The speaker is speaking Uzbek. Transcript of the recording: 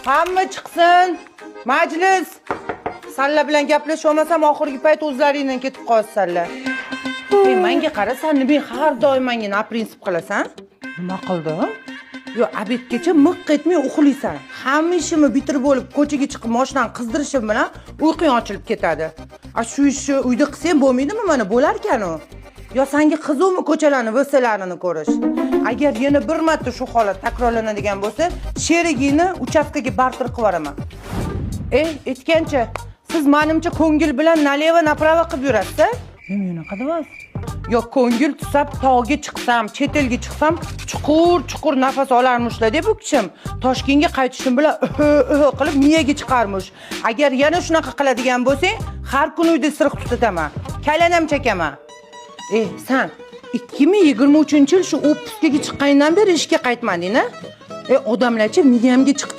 Hamma chiqsin. Majlis. Sanlar bilan gaplashib olmasam oxirgi payt o'zlaringdan ketib qolsanlar. Ey, menga qara, sen nima har doim menga na prinsip qilasan? Nima qildim? Yo, obedgacha miq etmay uxlaysan. Hamma ishimni bitirib bo'lib, ko'chaga chiqib mashinani qizdirishim bilan uyqung ochilib ketadi. Shu ishni uyda qilsam bo'lmaydimi? Mana bo'lar ekan-u. Yo, senga qizuvmi ko'chalarni, VSlarini ko'rish? Agar yana bir marta shu holat takrorlanadigan bo'lsa, sherigingni uchastkaga bartaraf qilib yuboraman. Aytgancha, siz menimcha ko'ngil bilan naleva направо qilib yurasiz-a? Nima unaqa deyapsiz? Yo, ko'ngil tusab tog'ga chiqsam, chet elga chiqsam, chuqur nafas olarmishlar deb bu kishim. Toshkentga qaytishim bilan qilib miyaga chiqarmish. Agar yana shunaqa qiladigan bo'lsang, har kun uyda siriq tutataman. Kaylanam chekaman. Sen 2023-yil shu otpuskaga chiqqandan beri ishga qaytmading-a? Odamlarcha miyamga chiqdi.